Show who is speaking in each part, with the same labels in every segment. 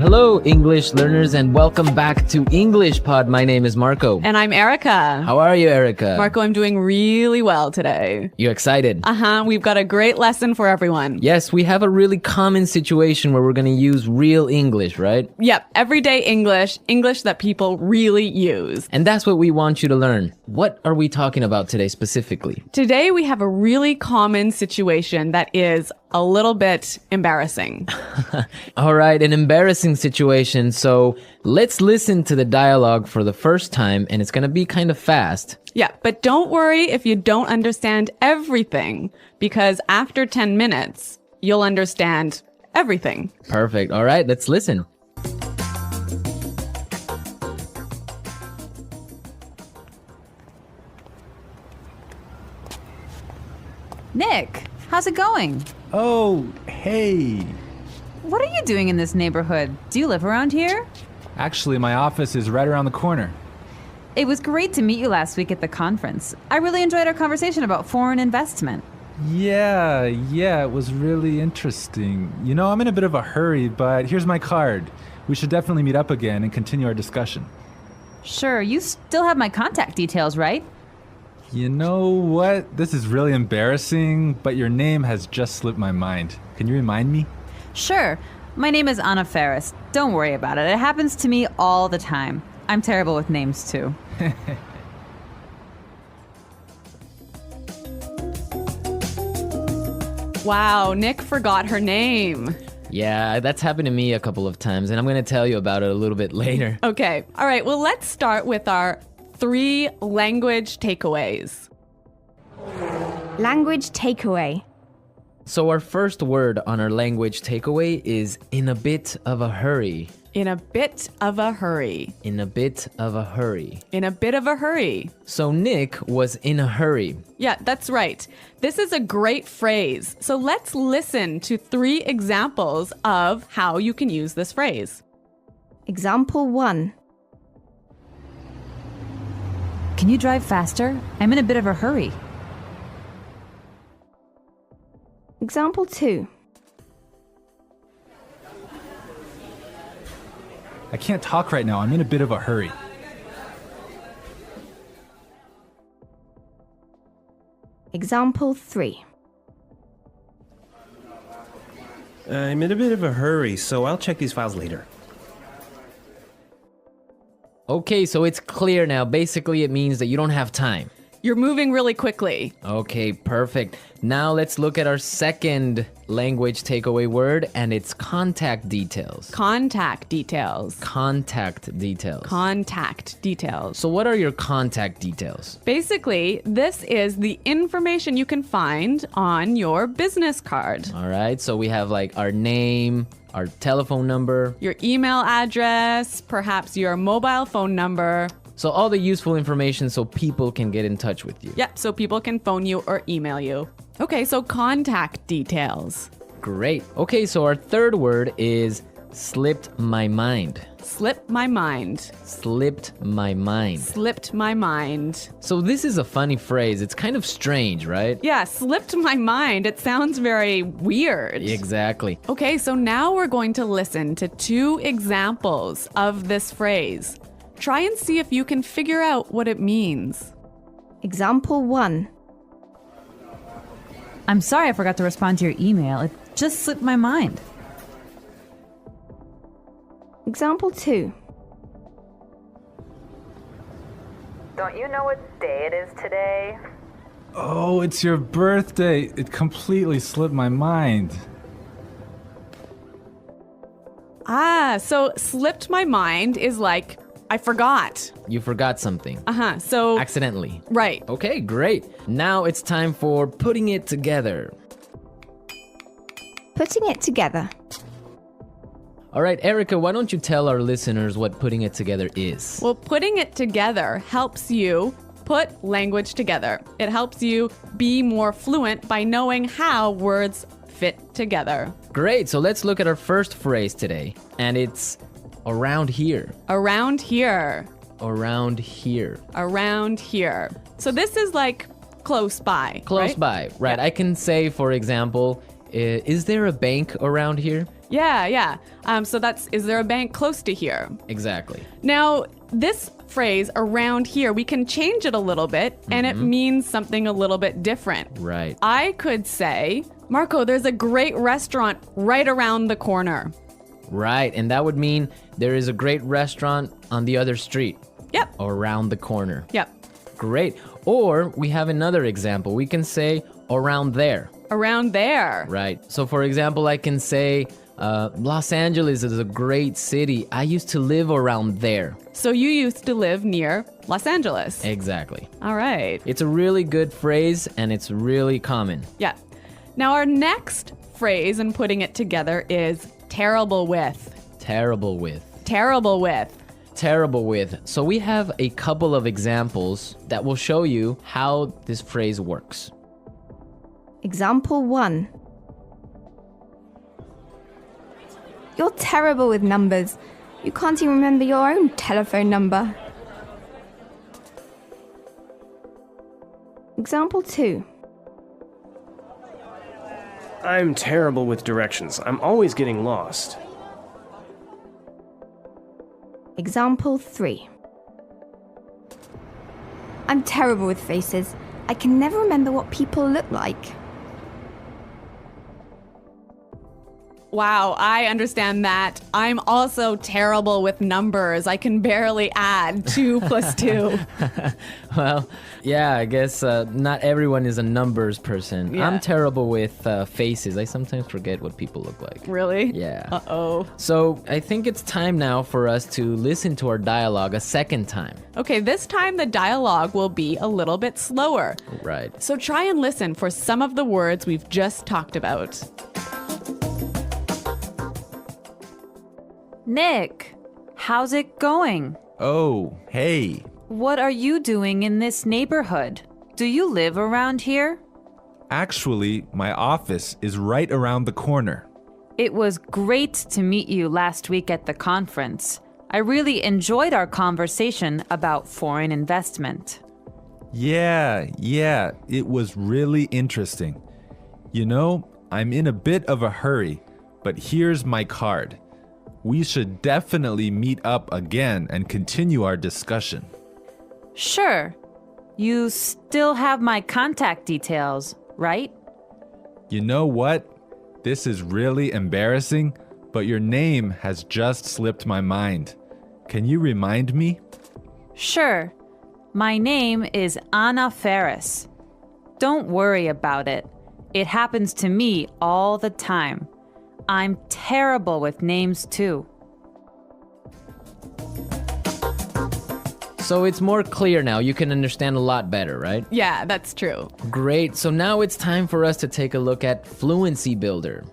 Speaker 1: Hello, English learners, and welcome back to English Pod. My name is Marco.
Speaker 2: And I'm Erica.
Speaker 1: How are you, Erica?
Speaker 2: Marco, I'm doing really well today.
Speaker 1: You excited?
Speaker 2: We've got a great lesson for everyone.
Speaker 1: Yes, we have a really common situation where we're going to use real English, right?
Speaker 2: Yep, everyday English, English that people really use.
Speaker 1: And that's what we want you to learn. What are we talking about today specifically?
Speaker 2: Today we have a really common situation that is a little bit embarrassing.
Speaker 1: All right, an embarrassing situation. So let's listen to the dialogue for the first time, and it's going to be kind of fast.
Speaker 2: Yeah, but don't worry if you don't understand everything, because after 10 minutes, you'll understand everything.
Speaker 1: Perfect. All right, let's listen.
Speaker 3: Nick, how's it going?
Speaker 4: Oh, hey.
Speaker 3: What are you doing in this neighborhood? Do you live around here?
Speaker 4: Actually, my office is right around the corner.
Speaker 3: It was great to meet you last week at the conference. I really enjoyed our conversation about foreign investment.
Speaker 4: Yeah, it was really interesting. You know, I'm in a bit of a hurry, but here's my card. We should definitely meet up again and continue our discussion.
Speaker 3: Sure, you still have my contact details, right?
Speaker 4: You know what? This is really embarrassing, but your name has just slipped my mind. Can you remind me?
Speaker 3: Sure. My name is Anna Ferris. Don't worry about it. It happens to me all the time. I'm terrible with names, too.
Speaker 2: Wow, Nick forgot her name.
Speaker 1: Yeah, that's happened to me a couple of times, and I'm going to tell you about it a little bit later.
Speaker 2: Okay, all right, well, let's start with our 3 language takeaways.
Speaker 5: Language takeaway.
Speaker 1: So our first word on our language takeaway is in a bit of a hurry.
Speaker 2: In a bit of a hurry.
Speaker 1: In a bit of a hurry.
Speaker 2: In a bit of a hurry.
Speaker 1: So Nick was in a hurry.
Speaker 2: Yeah, that's right. This is a great phrase. So let's listen to 3 examples of how you can use this phrase.
Speaker 5: Example 1.
Speaker 3: Can you drive faster? I'm in a bit of a hurry.
Speaker 5: Example 2.
Speaker 4: I can't talk right now. I'm in a bit of a hurry.
Speaker 5: Example 3.
Speaker 6: I'm in a bit of a hurry, so I'll check these files later.
Speaker 1: Okay, so it's clear now. Basically, it means that you don't have time.
Speaker 2: You're moving really quickly.
Speaker 1: Okay, perfect. Now let's look at our second language takeaway word, and it's contact details.
Speaker 2: Contact details.
Speaker 1: Contact details.
Speaker 2: Contact details.
Speaker 1: So what are your contact details?
Speaker 2: Basically, this is the information you can find on your business card.
Speaker 1: All right, so we have like our name, our telephone number.
Speaker 2: Your email address, perhaps your mobile phone number.
Speaker 1: So all the useful information so people can get in touch with you.
Speaker 2: Yeah, so people can phone you or email you. Okay, so contact details.
Speaker 1: Great. Okay, so our third word is slipped my mind.
Speaker 2: Slipped my mind.
Speaker 1: Slipped my mind.
Speaker 2: Slipped my mind.
Speaker 1: So this is a funny phrase. It's kind of strange, right?
Speaker 2: Yeah, slipped my mind. It sounds very weird.
Speaker 1: Exactly.
Speaker 2: Okay, so now we're going to listen to 2 examples of this phrase. Try and see if you can figure out what it means.
Speaker 5: Example 1.
Speaker 3: I'm sorry I forgot to respond to your email. It just slipped my mind.
Speaker 5: Example 2.
Speaker 7: Don't you know what day it is today?
Speaker 4: Oh, it's your birthday. It completely slipped my mind.
Speaker 2: So slipped my mind is like, I forgot.
Speaker 1: You forgot something.
Speaker 2: So,
Speaker 1: Accidentally.
Speaker 2: right.
Speaker 1: Okay, great. Now it's time for putting it together.
Speaker 5: Putting it together.
Speaker 1: All right, Erica, why don't you tell our listeners what putting it together is?
Speaker 2: Well, putting it together helps you put language together. It helps you be more fluent by knowing how words fit together.
Speaker 1: Great, so let's look at our first phrase today, and it's around here.
Speaker 2: Around here.
Speaker 1: Around here.
Speaker 2: Around here. So this is like close by.
Speaker 1: Close
Speaker 2: right?
Speaker 1: by, right.
Speaker 2: Yeah.
Speaker 1: I can say, for example, is there a bank around here?
Speaker 2: Yeah. So that's, is there a bank close to here?
Speaker 1: Exactly.
Speaker 2: Now, this phrase around here, we can change it a little bit and it means something a little bit different.
Speaker 1: Right.
Speaker 2: I could say, Marco, there's a great restaurant right around the corner.
Speaker 1: Right. And that would mean there is a great restaurant on the other street.
Speaker 2: Yep.
Speaker 1: Or around the corner.
Speaker 2: Yep.
Speaker 1: Great. Or we have another example. We can say around there.
Speaker 2: Around there.
Speaker 1: Right. So for example, I can say Los Angeles is a great city. I used to live around there.
Speaker 2: So you used to live near Los Angeles.
Speaker 1: Exactly.
Speaker 2: All right.
Speaker 1: It's a really good phrase and it's really common.
Speaker 2: Yeah. Now our next phrase and putting it together is terrible with.
Speaker 1: Terrible with.
Speaker 2: Terrible with.
Speaker 1: Terrible with. So we have a couple of examples that will show you how this phrase works.
Speaker 5: Example 1. You're terrible with numbers. You can't even remember your own telephone number. Example 2.
Speaker 8: I'm terrible with directions. I'm always getting lost.
Speaker 5: Example 3. I'm terrible with faces. I can never remember what people look like.
Speaker 2: Wow, I understand that. I'm also terrible with numbers. I can barely add 2 plus 2.
Speaker 1: Well, yeah, I guess not everyone is a numbers person.
Speaker 2: Yeah.
Speaker 1: I'm terrible with faces. I sometimes forget what people look like.
Speaker 2: Really?
Speaker 1: Yeah.
Speaker 2: Uh-oh.
Speaker 1: So I think it's time now for us to listen to our dialogue a second time.
Speaker 2: Okay, this time the dialogue will be a little bit slower.
Speaker 1: Right.
Speaker 2: So try and listen for some of the words we've just talked about.
Speaker 3: Nick, how's it going?
Speaker 4: Oh, hey.
Speaker 3: What are you doing in this neighborhood? Do you live around here?
Speaker 4: Actually, my office is right around the corner.
Speaker 3: It was great to meet you last week at the conference. I really enjoyed our conversation about foreign investment.
Speaker 4: Yeah, it was really interesting. You know, I'm in a bit of a hurry, but here's my card. We should definitely meet up again and continue our discussion.
Speaker 3: Sure. You still have my contact details, right?
Speaker 4: You know what? This is really embarrassing, but your name has just slipped my mind. Can you remind me?
Speaker 3: Sure. My name is Anna Ferris. Don't worry about it. It happens to me all the time. I'm terrible with names too.
Speaker 1: So it's more clear now. You can understand a lot better, right?
Speaker 2: Yeah, that's true.
Speaker 1: Great. So now it's time for us to take a look at Fluency Builder.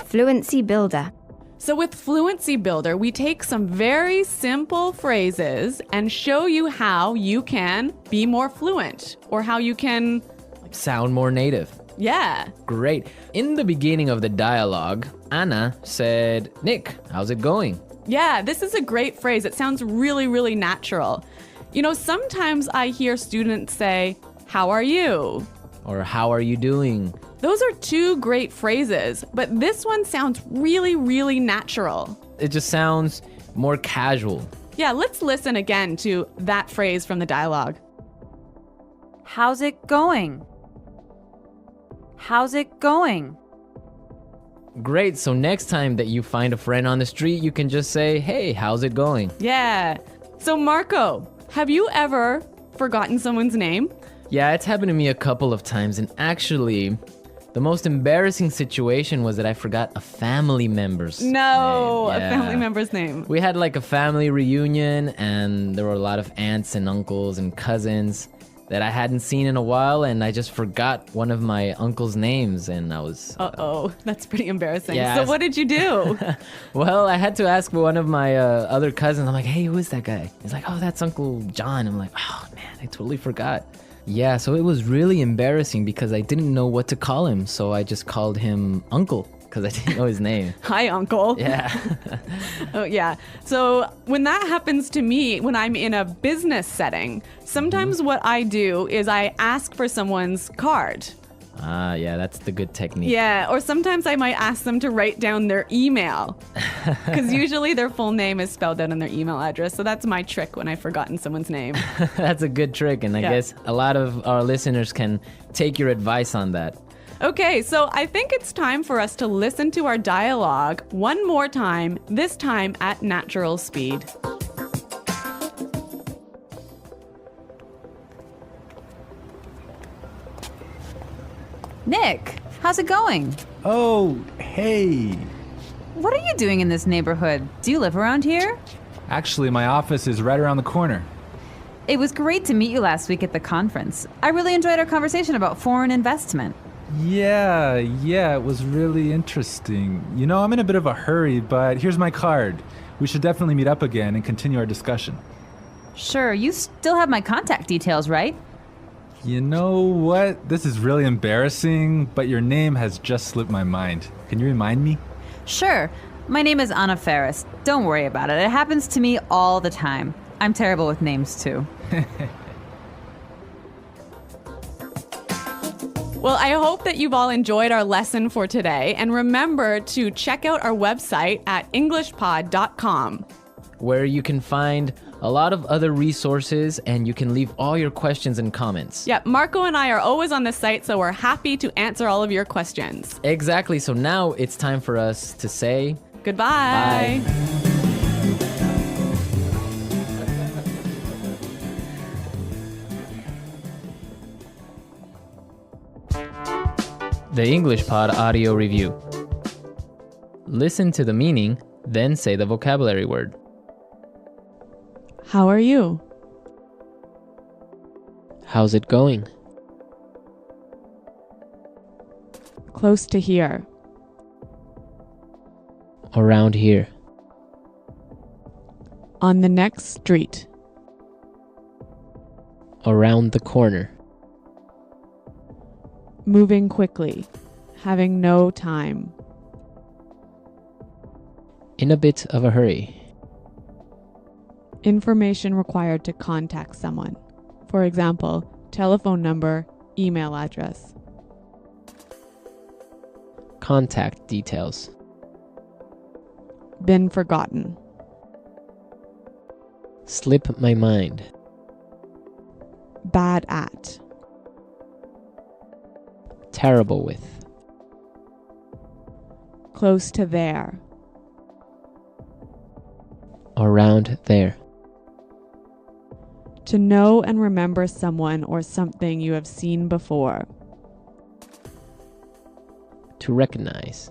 Speaker 5: Fluency Builder.
Speaker 2: So with Fluency Builder, we take some very simple phrases and show you how you can be more fluent or how you can,
Speaker 1: Sound more native.
Speaker 2: yeah.
Speaker 1: Great. In the beginning of the dialogue, Anna said, Nick, how's it going?
Speaker 2: Yeah, this is a great phrase. It sounds really, really natural. You know, sometimes I hear students say, how are you?
Speaker 1: Or how are you doing?
Speaker 2: Those are 2 great phrases, but this one sounds really, really natural.
Speaker 1: It just sounds more casual.
Speaker 2: Yeah, let's listen again to that phrase from the dialogue.
Speaker 3: How's it going? How's it going?
Speaker 1: Great. So next time that you find a friend on the street, you can just say, hey, how's it going?
Speaker 2: Yeah. So Marco, have you ever forgotten someone's name?
Speaker 1: Yeah, it's happened to me a couple of times. And actually, the most embarrassing situation was that I forgot a family member's name.
Speaker 2: A
Speaker 1: Yeah.
Speaker 2: family member's name.
Speaker 1: We had like a family reunion and there were a lot of aunts and uncles and cousins that I hadn't seen in a while, and I just forgot one of my uncle's names, and I was...
Speaker 2: Uh-oh, that's pretty embarrassing.
Speaker 1: Yeah,
Speaker 2: So what did you do?
Speaker 1: Well, I had to ask one of my other cousins. I'm like, hey, who is that guy? He's like, oh, that's Uncle John. I'm like, oh, man, I totally forgot. Yeah, so it was really embarrassing because I didn't know what to call him, so I just called him Uncle because I didn't know his name.
Speaker 2: Hi, Uncle.
Speaker 1: Yeah.
Speaker 2: Oh, yeah. So when that happens to me, when I'm in a business setting, sometimes what I do is I ask for someone's card.
Speaker 1: Ah, yeah, that's the good technique.
Speaker 2: Yeah, or sometimes I might ask them to write down their email. Because usually their full name is spelled out on their email address. So that's my trick when I've forgotten someone's name.
Speaker 1: That's a good trick, and I
Speaker 2: Yeah.
Speaker 1: guess a lot of our listeners can take your advice on that.
Speaker 2: Okay, so I think it's time for us to listen to our dialogue one more time, this time at natural speed.
Speaker 3: Nick, how's it going?
Speaker 4: Oh, hey.
Speaker 3: What are you doing in this neighborhood? Do you live around here?
Speaker 4: Actually, my office is right around the corner.
Speaker 3: It was great to meet you last week at the conference. I really enjoyed our conversation about foreign investment.
Speaker 4: Yeah, it was really interesting. You know, I'm in a bit of a hurry, but here's my card. We should definitely meet up again and continue our discussion.
Speaker 3: Sure, you still have my contact details, right?
Speaker 4: You know what? This is really embarrassing, but your name has just slipped my mind. Can you remind me?
Speaker 3: Sure. My name is Anna Ferris. Don't worry about it. It happens to me all the time. I'm terrible with names, too.
Speaker 2: Well, I hope that you've all enjoyed our lesson for today. And remember to check out our website at EnglishPod.com.
Speaker 1: where you can find a lot of other resources and you can leave all your questions and comments.
Speaker 2: Yeah, Marco and I are always on the site, so we're happy to answer all of your questions.
Speaker 1: Exactly. So now it's time for us to say
Speaker 2: Goodbye.
Speaker 1: Bye. The English Pod audio review. Listen to the meaning, then say the vocabulary word.
Speaker 2: How are you?
Speaker 1: How's it going?
Speaker 2: Close to here.
Speaker 1: Around here.
Speaker 2: On the next street.
Speaker 1: Around the corner.
Speaker 2: Moving quickly. Having no time.
Speaker 1: In a bit of a hurry.
Speaker 2: Information required to contact someone. For example, telephone number, email address.
Speaker 1: Contact details.
Speaker 2: Been forgotten.
Speaker 1: Slip my mind.
Speaker 2: Bad at.
Speaker 1: Terrible with.
Speaker 2: Close to there.
Speaker 1: Around there.
Speaker 2: To know and remember someone or something you have seen before.
Speaker 1: To recognize.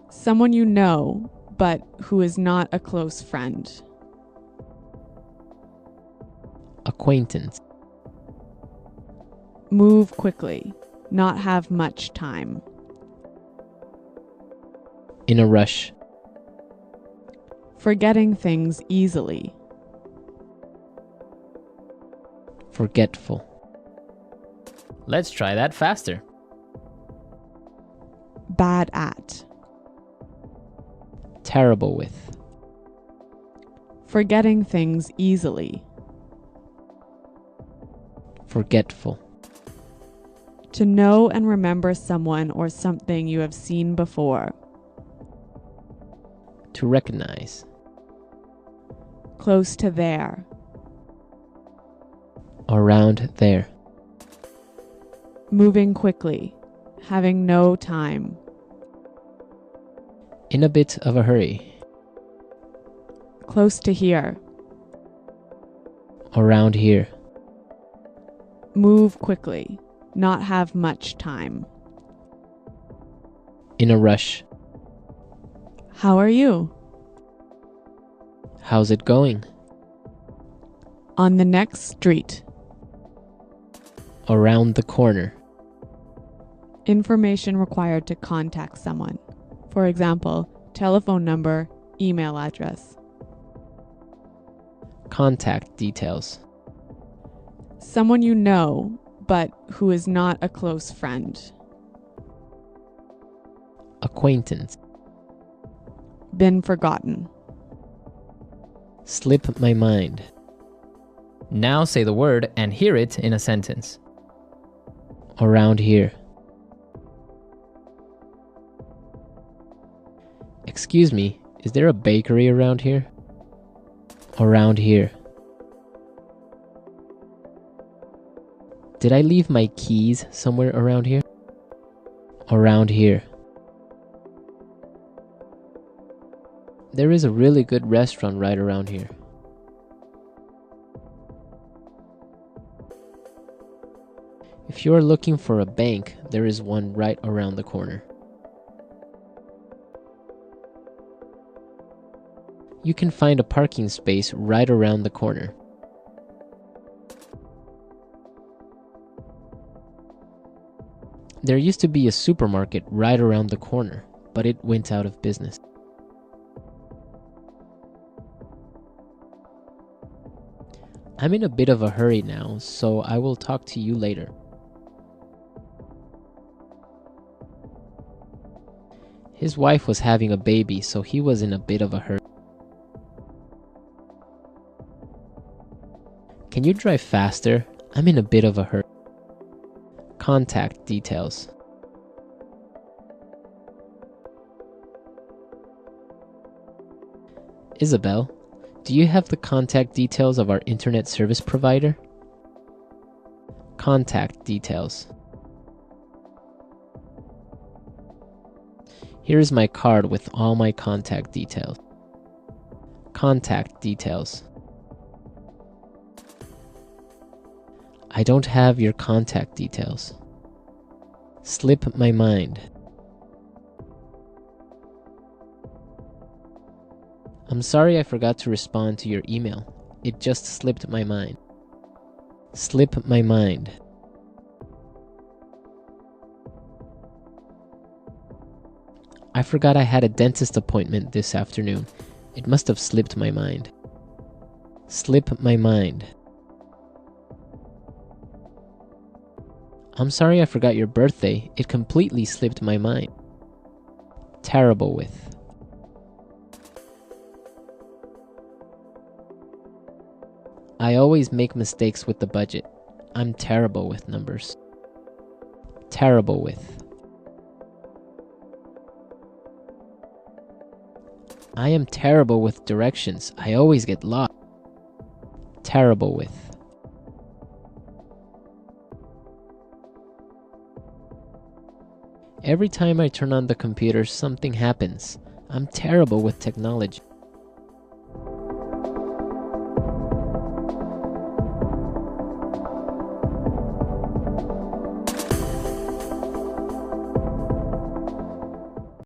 Speaker 2: Someone you know, but who is not a close friend.
Speaker 1: Acquaintance.
Speaker 2: Move quickly. Not have much time.
Speaker 1: In a rush.
Speaker 2: Forgetting things easily.
Speaker 1: Forgetful. Let's try that faster.
Speaker 2: Bad at.
Speaker 1: Terrible with.
Speaker 2: Forgetting things easily.
Speaker 1: Forgetful.
Speaker 2: To know and remember someone or something you have seen before.
Speaker 1: To recognize.
Speaker 2: Close to there.
Speaker 1: Around there.
Speaker 2: Moving quickly. Having no time.
Speaker 1: In a bit of a hurry.
Speaker 2: Close to here.
Speaker 1: Around here.
Speaker 2: Move quickly. Not have much time.
Speaker 1: In a rush.
Speaker 2: How are you?
Speaker 1: How's it going?
Speaker 2: On the next street.
Speaker 1: Around the corner.
Speaker 2: Information required to contact someone. For example, telephone number, email address.
Speaker 1: Contact details.
Speaker 2: Someone you know, but who is not a close friend.
Speaker 1: Acquaintance.
Speaker 2: Been forgotten.
Speaker 1: Slip my mind. Now say the word and hear it in a sentence. Around here. Excuse me, is there a bakery around here? Around here. Did I leave my keys somewhere around here? Around here. There is a really good restaurant right around here. If you are looking for a bank, there is one right around the corner. You can find a parking space right around the corner. There used to be a supermarket right around the corner, but it went out of business. I'm in a bit of a hurry now, so I will talk to you later. His wife was having a baby, so he was in a bit of a hurry. Can you drive faster? I'm in a bit of a hurry. Contact details. Isabel, do you have the contact details of our internet service provider? Contact details. Here is my card with all my contact details. Contact details. I don't have your contact details. Slip my mind. I'm sorry I forgot to respond to your email. It just slipped my mind. Slip my mind. I forgot I had a dentist appointment this afternoon. It must have slipped my mind. Slip my mind. I'm sorry I forgot your birthday. It completely slipped my mind. Terrible with. I always make mistakes with the budget. I'm terrible with numbers. Terrible with. I am terrible with directions. I always get lost. Terrible with. Every time I turn on the computer, something happens. I'm terrible with technology.